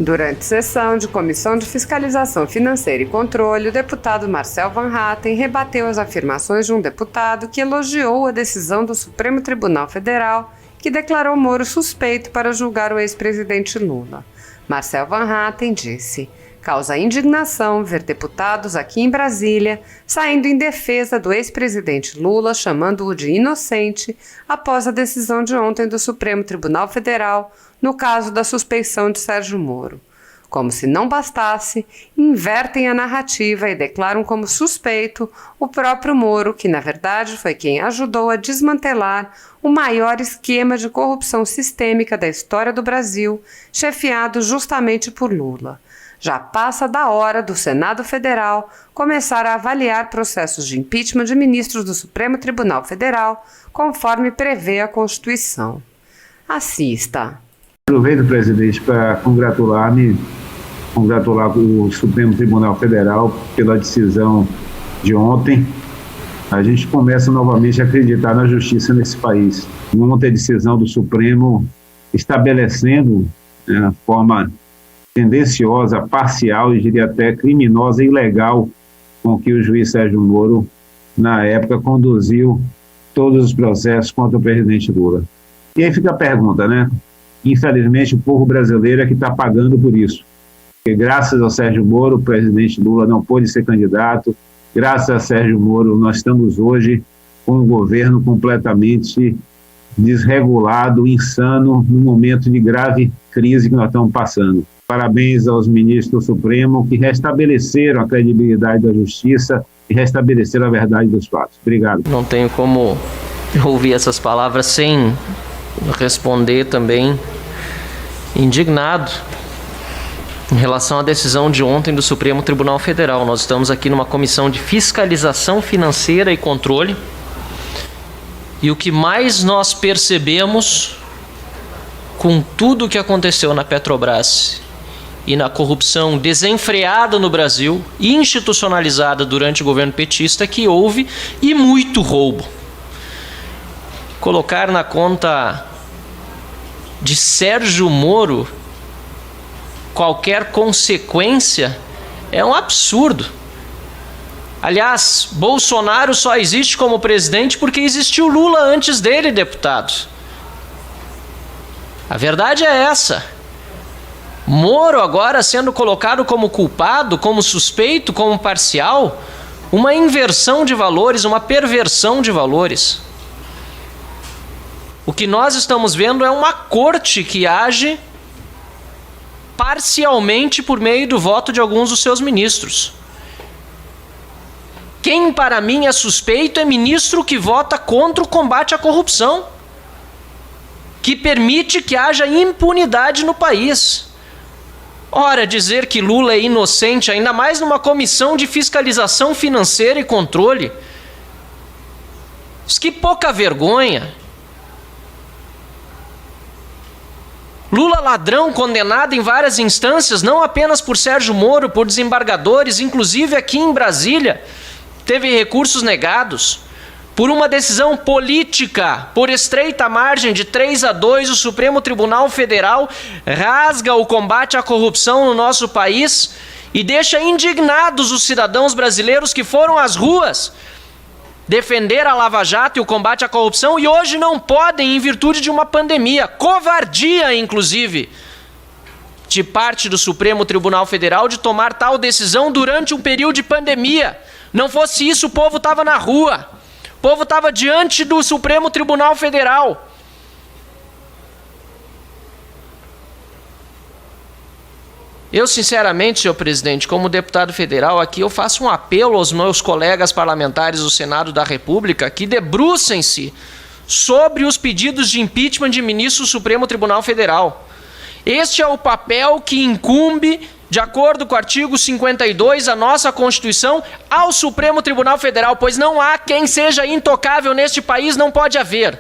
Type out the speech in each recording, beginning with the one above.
Durante sessão de Comissão de Fiscalização Financeira e Controle, o deputado Marcel Van Hatten rebateu as afirmações de um deputado que elogiou a decisão do Supremo Tribunal Federal, que declarou Moro suspeito para julgar o ex-presidente Lula. Marcel Van Hatten disse: causa indignação ver deputados aqui em Brasília saindo em defesa do ex-presidente Lula, chamando-o de inocente, após a decisão de ontem do Supremo Tribunal Federal, no caso da suspeição de Sérgio Moro. Como se não bastasse, invertem a narrativa e declaram como suspeito o próprio Moro, que na verdade foi quem ajudou a desmantelar o maior esquema de corrupção sistêmica da história do Brasil, chefiado justamente por Lula. Já passa da hora do Senado Federal começar a avaliar processos de impeachment de ministros do Supremo Tribunal Federal, conforme prevê a Constituição. Assista. Aproveito, presidente, para congratular o Supremo Tribunal Federal pela decisão de ontem. A gente começa novamente a acreditar na justiça nesse país. Ontem a decisão do Supremo estabelecendo a forma tendenciosa, parcial e diria até criminosa e ilegal com que o juiz Sérgio Moro, na época, conduziu todos os processos contra o presidente Lula. E aí fica a pergunta, né? Infelizmente, o povo brasileiro é que está pagando por isso. Porque graças ao Sérgio Moro, o presidente Lula não pôde ser candidato. Graças a Sérgio Moro, nós estamos hoje com um governo completamente desregulado, insano, num momento de grave crise que nós estamos passando. Parabéns aos ministros do Supremo que restabeleceram a credibilidade da justiça e restabeleceram a verdade dos fatos. Obrigado. Não tenho como ouvir essas palavras sem responder também indignado em relação à decisão de ontem do Supremo Tribunal Federal. Nós estamos aqui numa comissão de fiscalização financeira e controle, e o que mais nós percebemos com tudo o que aconteceu na Petrobras e na corrupção desenfreada no Brasil, institucionalizada durante o governo petista, que houve e muito roubo. Colocar na conta de Sérgio Moro qualquer consequência é um absurdo. Aliás, Bolsonaro só existe como presidente porque existiu Lula antes dele, deputado. A verdade é essa. Moro agora sendo colocado como culpado, como suspeito, como parcial, uma inversão de valores, uma perversão de valores. O que nós estamos vendo é uma corte que age parcialmente por meio do voto de alguns dos seus ministros. Quem para mim é suspeito é ministro que vota contra o combate à corrupção, que permite que haja impunidade no país. Ora, dizer que Lula é inocente, ainda mais numa comissão de fiscalização financeira e controle, que pouca vergonha. Lula ladrão, condenado em várias instâncias, não apenas por Sérgio Moro, por desembargadores, inclusive aqui em Brasília, teve recursos negados. Por uma decisão política, por estreita margem de 3-2, o Supremo Tribunal Federal rasga o combate à corrupção no nosso país e deixa indignados os cidadãos brasileiros que foram às ruas defender a Lava Jato e o combate à corrupção e hoje não podem em virtude de uma pandemia. Covardia, inclusive, de parte do Supremo Tribunal Federal de tomar tal decisão durante um período de pandemia. Não fosse isso, o povo estava na rua. O povo estava diante do Supremo Tribunal Federal. Eu, sinceramente, senhor presidente, como deputado federal aqui, eu faço um apelo aos meus colegas parlamentares do Senado da República que debrucem-se sobre os pedidos de impeachment de ministros do Supremo Tribunal Federal. Este é o papel que incumbe, de acordo com o artigo 52 da nossa Constituição, ao Supremo Tribunal Federal, pois não há quem seja intocável neste país, não pode haver.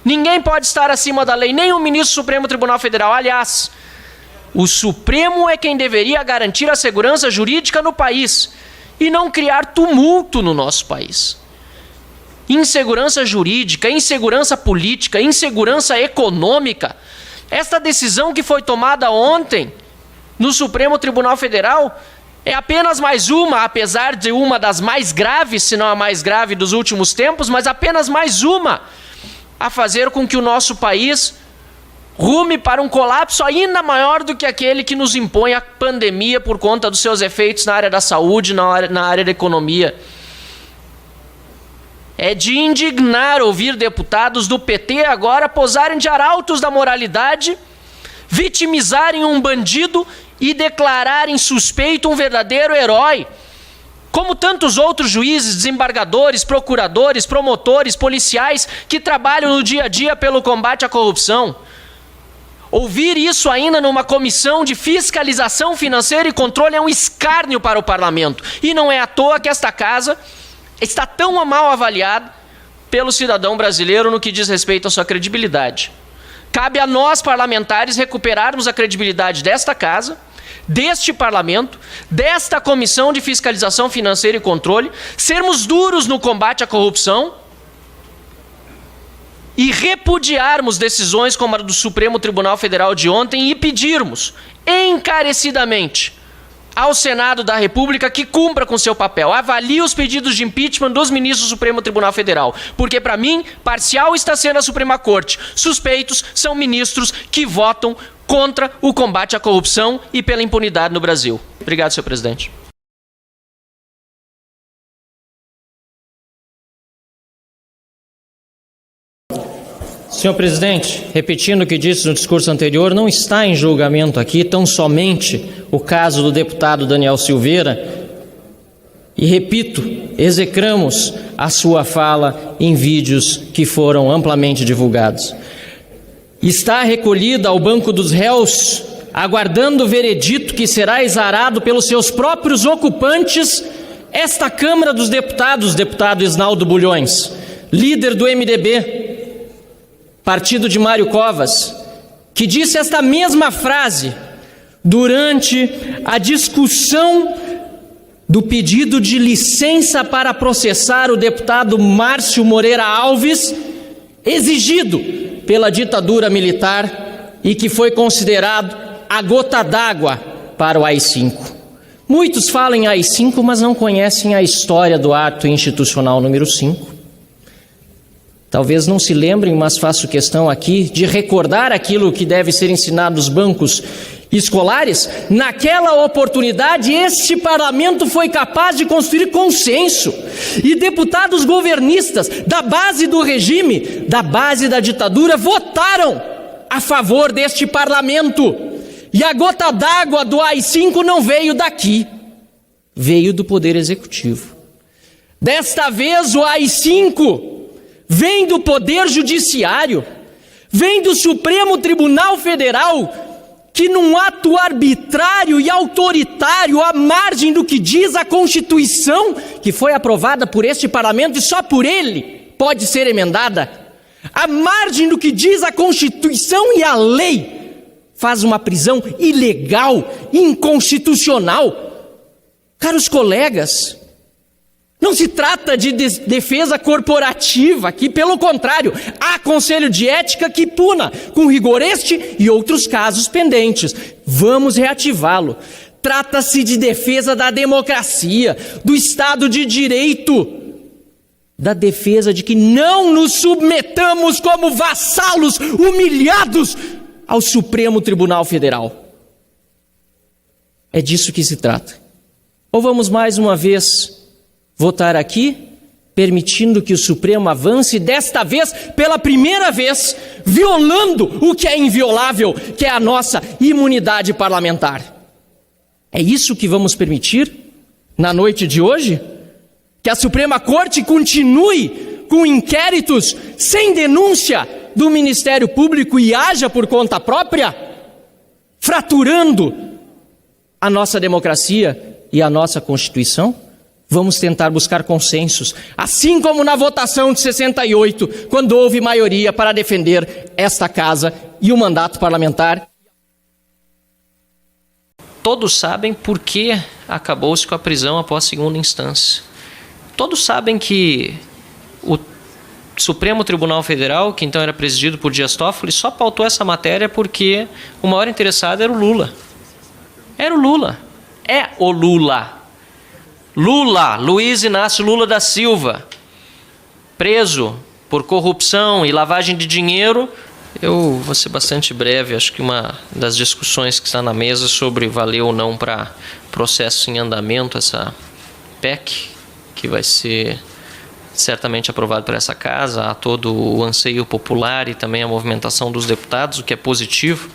Ninguém pode estar acima da lei, nem o ministro do Supremo Tribunal Federal. Aliás, o Supremo é quem deveria garantir a segurança jurídica no país e não criar tumulto no nosso país. Insegurança jurídica, insegurança política, insegurança econômica. Esta decisão que foi tomada ontem no Supremo Tribunal Federal é apenas mais uma, apesar de uma das mais graves, se não a mais grave dos últimos tempos, mas apenas mais uma a fazer com que o nosso país rume para um colapso ainda maior do que aquele que nos impõe a pandemia por conta dos seus efeitos na área da saúde, na área da economia. É de indignar ouvir deputados do PT agora posarem de arautos da moralidade, vitimizarem um bandido e declararem suspeito um verdadeiro herói, como tantos outros juízes, desembargadores, procuradores, promotores, policiais que trabalham no dia a dia pelo combate à corrupção. Ouvir isso ainda numa comissão de fiscalização financeira e controle é um escárnio para o parlamento. E não é à toa que esta casa está tão mal avaliada pelo cidadão brasileiro no que diz respeito à sua credibilidade. Cabe a nós, parlamentares, recuperarmos a credibilidade desta casa, deste parlamento, desta comissão de fiscalização financeira e controle, sermos duros no combate à corrupção e repudiarmos decisões como a do Supremo Tribunal Federal de ontem e pedirmos encarecidamente ao Senado da República que cumpra com seu papel, avalie os pedidos de impeachment dos ministros do Supremo Tribunal Federal, porque para mim, parcial está sendo a Suprema Corte, suspeitos são ministros que votam contra o combate à corrupção e pela impunidade no Brasil. Obrigado, senhor presidente. Senhor presidente, repetindo o que disse no discurso anterior, não está em julgamento aqui tão somente o caso do deputado Daniel Silveira. E repito, execramos a sua fala em vídeos que foram amplamente divulgados. Está recolhida ao banco dos réus, aguardando o veredito que será exarado pelos seus próprios ocupantes, esta Câmara dos Deputados, deputado Isnaldo Bulhões, líder do MDB, partido de Mário Covas, que disse esta mesma frase durante a discussão do pedido de licença para processar o deputado Márcio Moreira Alves, exigido pela ditadura militar e que foi considerado a gota d'água para o AI-5. Muitos falam em AI-5, mas não conhecem a história do ato institucional número 5. Talvez não se lembrem, mas faço questão aqui de recordar aquilo que deve ser ensinado nos bancos escolares. Naquela oportunidade, este parlamento foi capaz de construir consenso. E deputados governistas da base do regime, da base da ditadura, votaram a favor deste parlamento. E a gota d'água do AI-5 não veio daqui, veio do Poder Executivo. Desta vez, o AI-5 vem do Poder Judiciário, vem do Supremo Tribunal Federal, que num ato arbitrário e autoritário, à margem do que diz a Constituição, que foi aprovada por este parlamento e só por ele pode ser emendada, à margem do que diz a Constituição e a lei, faz uma prisão ilegal, inconstitucional. Caros colegas, não se trata de defesa corporativa aqui, pelo contrário, há conselho de ética que puna com rigor este e outros casos pendentes. Vamos reativá-lo. Trata-se de defesa da democracia, do Estado de Direito, da defesa de que não nos submetamos como vassalos humilhados ao Supremo Tribunal Federal. É disso que se trata. Ou vamos mais uma vez votar aqui, permitindo que o Supremo avance, desta vez, pela primeira vez, violando o que é inviolável, que é a nossa imunidade parlamentar. É isso que vamos permitir na noite de hoje? Que a Suprema Corte continue com inquéritos sem denúncia do Ministério Público e haja por conta própria, fraturando a nossa democracia e a nossa Constituição? Vamos tentar buscar consensos, assim como na votação de 68, quando houve maioria para defender esta casa e o mandato parlamentar. Todos sabem por que acabou-se com a prisão após segunda instância. Todos sabem que o Supremo Tribunal Federal, que então era presidido por Dias Toffoli, só pautou essa matéria porque o maior interessado era o Lula. Era o Lula. É o Lula. Lula, Luiz Inácio Lula da Silva, preso por corrupção e lavagem de dinheiro. Eu vou ser bastante breve, acho que uma das discussões que está na mesa sobre valer ou não para processo em andamento, essa PEC, que vai ser certamente aprovado por essa casa, há todo o anseio popular e também a movimentação dos deputados, o que é positivo.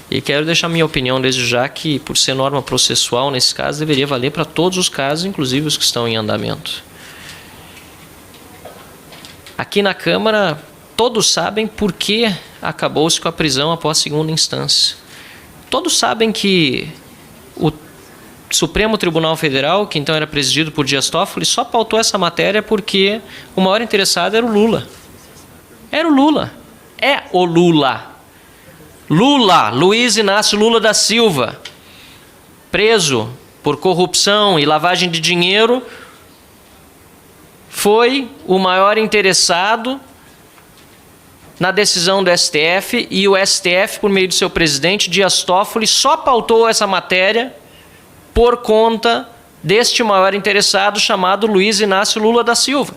E quero deixar minha opinião desde já que, por ser norma processual, nesse caso, deveria valer para todos os casos, inclusive os que estão em andamento. Aqui na Câmara, todos sabem por que acabou-se com a prisão após segunda instância. Todos sabem que o Supremo Tribunal Federal, que então era presidido por Dias Toffoli, só pautou essa matéria porque o maior interessado era o Lula. Era o Lula. É o Lula. Lula, Luiz Inácio Lula da Silva, preso por corrupção e lavagem de dinheiro, foi o maior interessado na decisão do STF, e o STF, por meio do seu presidente, Dias Toffoli, só pautou essa matéria por conta deste maior interessado chamado Luiz Inácio Lula da Silva.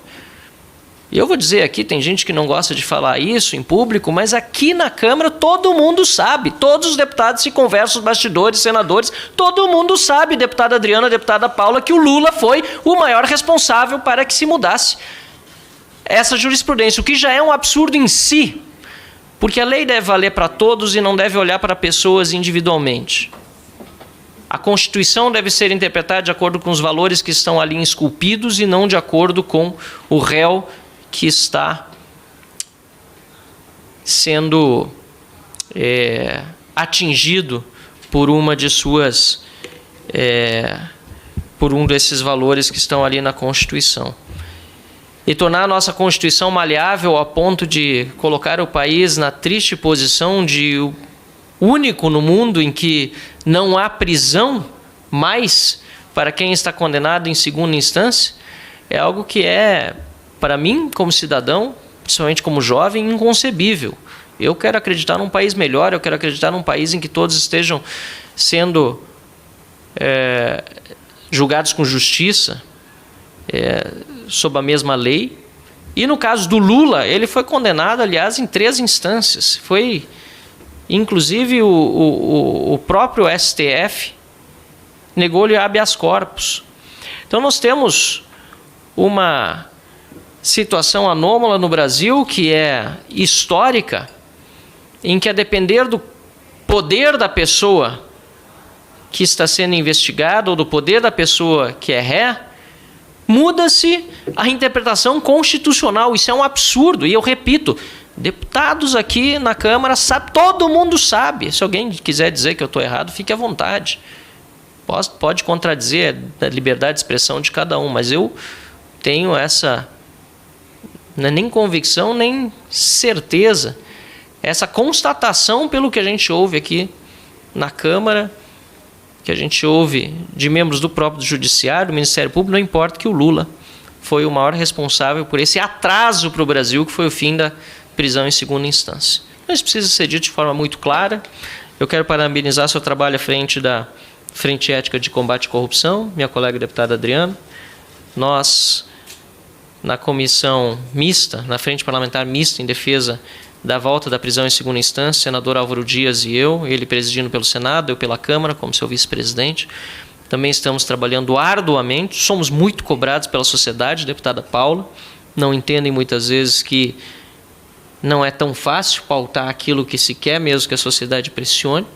E eu vou dizer aqui, tem gente que não gosta de falar isso em público, mas aqui na Câmara todo mundo sabe, todos os deputados se conversam, os bastidores, senadores, todo mundo sabe, deputada Adriana, deputada Paula, que o Lula foi o maior responsável para que se mudasse essa jurisprudência, o que já é um absurdo em si, porque a lei deve valer para todos e não deve olhar para pessoas individualmente. A Constituição deve ser interpretada de acordo com os valores que estão ali esculpidos e não de acordo com o réu que está sendo atingido por uma de suas por um desses valores que estão ali na Constituição. E tornar a nossa Constituição maleável a ponto de colocar o país na triste posição de o único no mundo em que não há prisão mais para quem está condenado em segunda instância, é algo que é, para mim, como cidadão, principalmente como jovem, inconcebível. Eu quero acreditar num país melhor, eu quero acreditar num país em que todos estejam sendo julgados com justiça, sob a mesma lei. E no caso do Lula, ele foi condenado, aliás, em 3 instâncias. Foi, inclusive, o próprio STF negou-lhe habeas corpus. Então nós temos uma situação anômala no Brasil, que é histórica, em que, a depender do poder da pessoa que está sendo investigada ou do poder da pessoa que é ré, muda-se a interpretação constitucional. Isso é um absurdo. E eu repito, deputados aqui na Câmara sabem, todo mundo sabe. Se alguém quiser dizer que eu estou errado, fique à vontade. Pode contradizer a liberdade de expressão de cada um, mas eu tenho essa, não é nem convicção, nem certeza, essa constatação pelo que a gente ouve aqui na Câmara, que a gente ouve de membros do próprio Judiciário, do Ministério Público, não importa, que o Lula foi o maior responsável por esse atraso para o Brasil, que foi o fim da prisão em segunda instância. Mas precisa ser dito de forma muito clara. Eu quero parabenizar seu trabalho à frente da Frente Ética de Combate à Corrupção, minha colega deputada Adriana. Nós, na comissão mista, na Frente Parlamentar Mista em defesa da volta da prisão em segunda instância, senador Álvaro Dias e eu, ele presidindo pelo Senado, eu pela Câmara, como seu vice-presidente, também estamos trabalhando arduamente, somos muito cobrados pela sociedade, deputada Paula, não entendem muitas vezes que não é tão fácil pautar aquilo que se quer, mesmo que a sociedade pressione,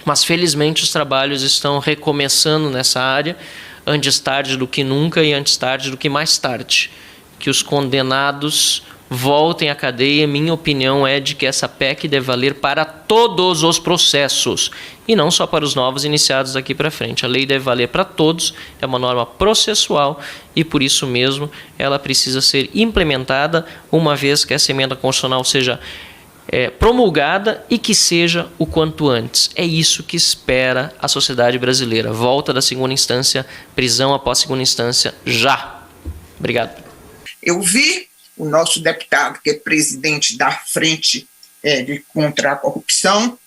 mas felizmente os trabalhos estão recomeçando nessa área, antes tarde do que nunca e antes tarde do que mais tarde. Que os condenados voltem à cadeia. Minha opinião é de que essa PEC deve valer para todos os processos e não só para os novos iniciados daqui para frente. A lei deve valer para todos, é uma norma processual e por isso mesmo ela precisa ser implementada uma vez que essa emenda constitucional seja promulgada e que seja o quanto antes. É isso que espera a sociedade brasileira. Volta da segunda instância, prisão após segunda instância, já. Obrigado. Eu vi o nosso deputado, que é presidente da Frente contra a Corrupção,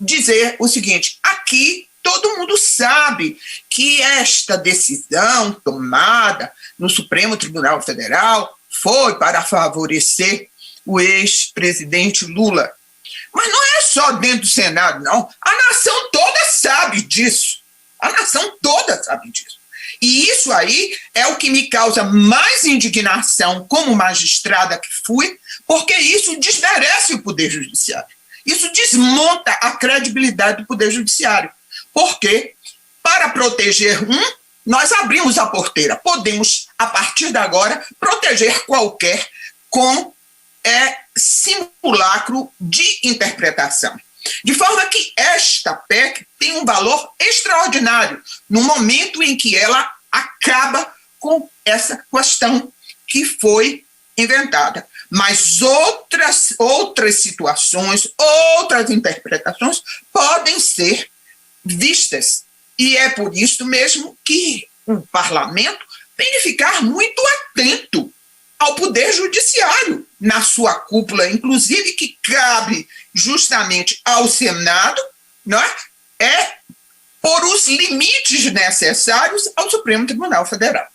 dizer o seguinte: aqui aqui todo mundo sabe que esta decisão tomada no Supremo Tribunal Federal foi para favorecer o ex-presidente Lula. Mas não é só dentro do Senado, não. A nação toda sabe disso. A nação toda sabe disso. E isso aí é o que me causa mais indignação como magistrada que fui, porque isso desmerece o Poder Judiciário. Isso desmonta a credibilidade do Poder Judiciário. Porque, para proteger nós abrimos a porteira. Podemos, a partir de agora, proteger qualquer com simulacro de interpretação. De forma que esta PEC tem um valor extraordinário no momento em que ela acaba com essa questão que foi inventada. Mas outras situações, outras interpretações podem ser vistas. E é por isso mesmo que o parlamento tem de ficar muito atento ao Poder Judiciário, na sua cúpula, inclusive, que cabe justamente ao Senado, não é? Por os limites necessários ao Supremo Tribunal Federal.